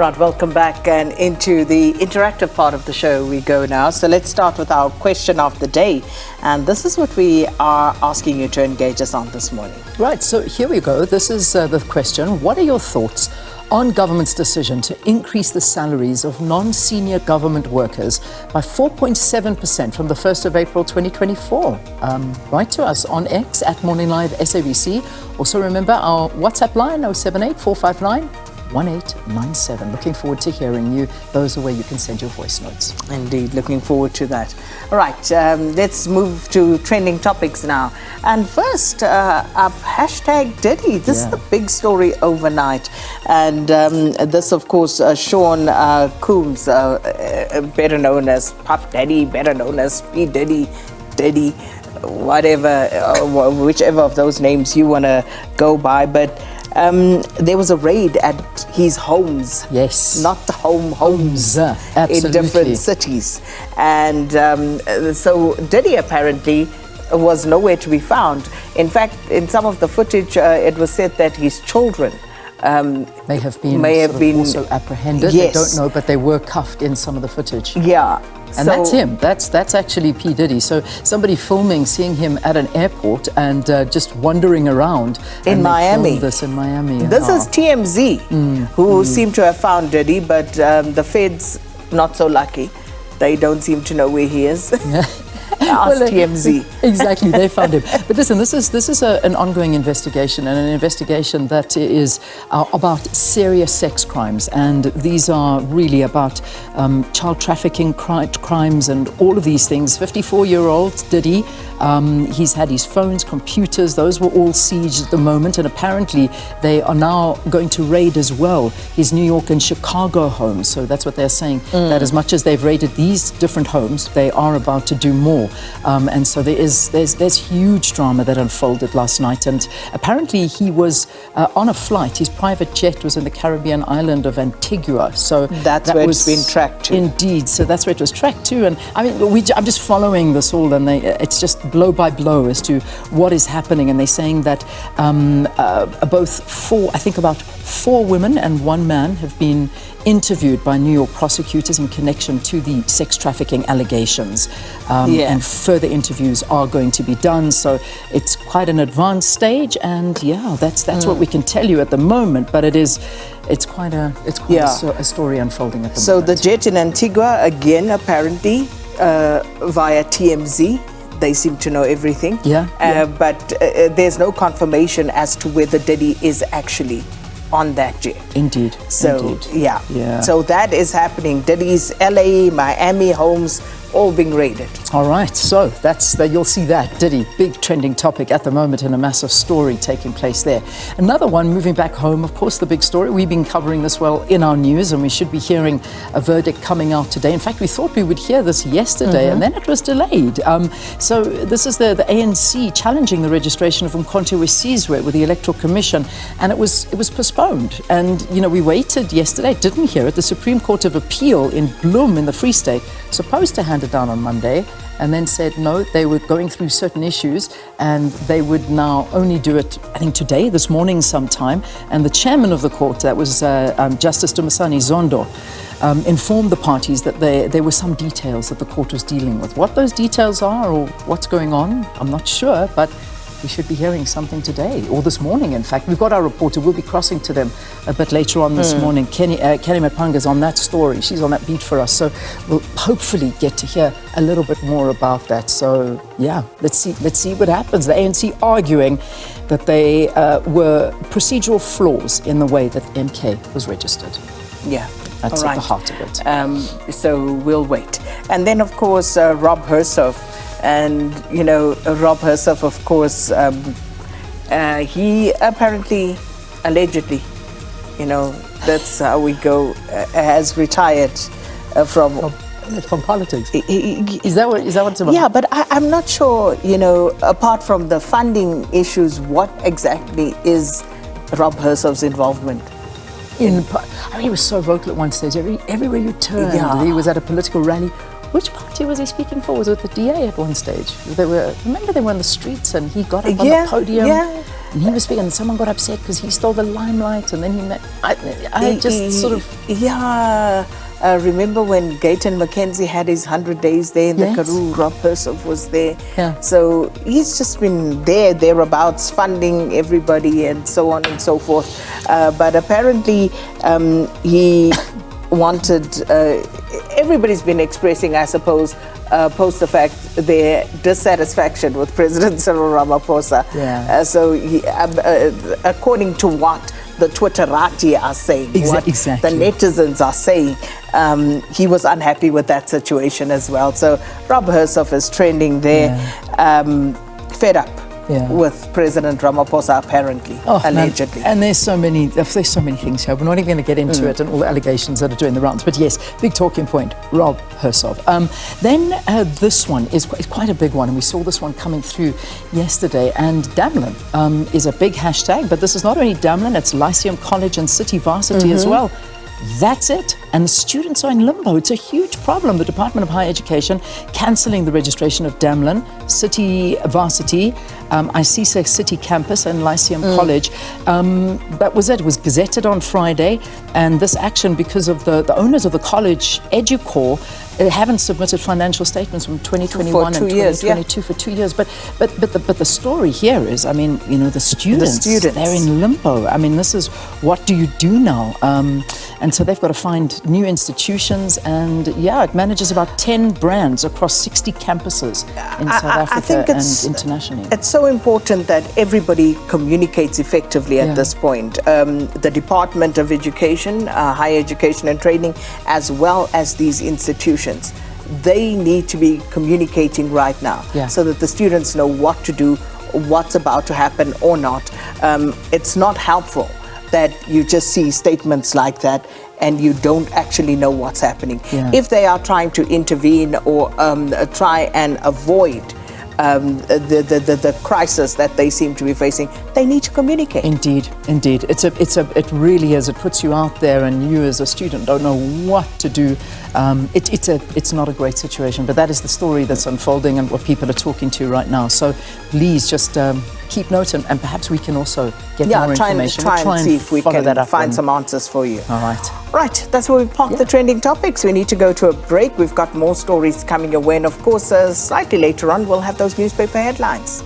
Right, welcome back and into the interactive part of the show we go now. So let's start with our question of the day. And this is what we are asking you to engage us on this morning. Right, so here we go. This is the question. What are your thoughts on government's decision to increase the salaries of non-senior government workers by 4.7% from the 1st of April 2024? Write to us on X at Morning Live SABC. Also remember our WhatsApp line 078 459 1897. Looking forward to hearing you. Those are where you can send your voice notes. Indeed, looking forward to that. All right, let's move to trending topics now. And first up, hashtag Diddy. This is the big story overnight. And this, of course, Sean Combs, better known as Puff Daddy, better known as P. Diddy, whatever, whichever of those names you want to go by. But there was a raid at his homes. Yes. Not the homes. Absolutely. In different cities. And so Diddy apparently was nowhere to be found. In fact, in some of the footage, it was said that his children may have been also apprehended. Yes. They don't know, but they were cuffed in some of the footage. Yeah. And that's him. That's actually P. Diddy. So somebody filming, seeing him at an airport and just wandering around. In Miami. This in Miami. This is TMZ, who seem to have found Diddy, but the feds, not so lucky. They don't seem to know where he is. Yeah. Ask TMZ. Exactly, they found him. But listen, this is an ongoing investigation, and an investigation that is about serious sex crimes, and these are really about child trafficking crimes and all of these things. 54-year-old Diddy, he's had his phones, computers, those were all sieged at the moment, and apparently they are now going to raid as well his New York and Chicago homes. So that's what they're saying, that as much as they've raided these different homes, they are about to do more. And so there's huge drama that unfolded last night, and apparently he was on a flight. His private jet was in the Caribbean island of Antigua. So that's where it's been tracked to. Indeed, so that's where it was tracked to. And I mean, I'm just following this all, and it's just blow by blow as to what is happening. And they're saying that about four women and one man have been interviewed by New York prosecutors in connection to the sex trafficking allegations. And further interviews are going to be done. So it's quite an advanced stage, and that's what we can tell you at the moment. But it's quite a story unfolding at the moment. So the jet in Antigua, again, apparently, via TMZ, they seem to know everything. But there's no confirmation as to whether Diddy is actually on that jet. Indeed. So, Yeah. So that is happening. Diddy's LA, Miami homes, all being raided. All right, so you'll see that. Diddy, big trending topic at the moment, and a massive story taking place there. Another one, moving back home, of course, the big story. We've been covering this well in our news, and we should be hearing a verdict coming out today. In fact, we thought we would hear this yesterday, and then it was delayed. So this is the ANC challenging the registration of Umkhonto Wesizwe with the Electoral Commission, and it was postponed. And, we waited yesterday, didn't hear it. The Supreme Court of Appeal in Bloem in the Free State, supposed to hand it down on Monday, and then said no, they were going through certain issues and they would now only do it, I think today, this morning sometime. And the chairman of the court, that was Justice Dumisani Zondo, informed the parties that there were some details that the court was dealing with. What those details are or what's going on, I'm not sure, but we should be hearing something today, or this morning, in fact. We've got our reporter. We'll be crossing to them a bit later on this morning. Kenny Mapanga's on that story. She's on that beat for us. So we'll hopefully get to hear a little bit more about that. So, let's see what happens. The ANC arguing that they were procedural flaws in the way that MK was registered. Yeah. That's at the heart of it. So we'll wait. And then, of course, Rob Hersov. And, Rob Hersov, of course, he apparently, allegedly, that's how we go, has retired from politics. Is that what it's about? Yeah, but I'm not sure, apart from the funding issues, what exactly is Rob Hersov's involvement? He was so vocal at one stage. Everywhere you turned, he was at a political rally. Which party was he speaking for? Was it the DA at one stage? They were on the streets and he got up on the podium. and he was speaking, and someone got upset because he stole the limelight, and then I just sort of... Yeah. Remember when Gayton McKenzie had his 100 days there in the Karoo, Rob Hersov was there. Yeah. So he's just been thereabouts, funding everybody and so on and so forth. But apparently he wanted, everybody's been expressing, I suppose, post the fact, their dissatisfaction with President Cyril Ramaphosa. Yeah. So according to what the Twitterati are saying, what the netizens are saying, he was unhappy with that situation as well. So Rob Hersov is trending there, fed up with President Ramaphosa, apparently, allegedly. Man. And there's so many things here. We're not even going to get into it and all the allegations that are doing the rounds. But yes, big talking point, Rob Hersov. Then this one is quite a big one, and we saw this one coming through yesterday. And Damlin is a big hashtag, but this is not only Damlin, it's Lyceum College and City Varsity as well. That's it. And the students are in limbo. It's a huge problem. The Department of Higher Education cancelling the registration of Damlin, City Varsity, ICESA City Campus and Lyceum College. That was it. It was gazetted on Friday. And this action, because of the owners of the college, EduCorps, haven't submitted financial statements from 2021 and 2022 for 2 years. But the story here is, I mean, you know, the students, they're in limbo. I mean, this is, what do you do now? And so they've got to find new institutions, and it manages about 10 brands across 60 campuses in South Africa and internationally. It's so important that everybody communicates effectively at this point. The Department of Education, Higher Education and Training, as well as these institutions, they need to be communicating right now so that the students know what to do, what's about to happen or not. It's not helpful that you just see statements like that and you don't actually know what's happening. If they are trying to intervene or try and avoid the crisis that they seem to be facing, they need to communicate. Indeed. It really is. It puts you out there, and you as a student don't know what to do. It's not a great situation, but that is the story that's unfolding and what people are talking to right now. So please just keep note, and perhaps we can also get more information. Try and see if we can find some answers for you. All right. Right, that's where we park the trending topics. We need to go to a break. We've got more stories coming your way, and of course, slightly later on, we'll have those newspaper headlines.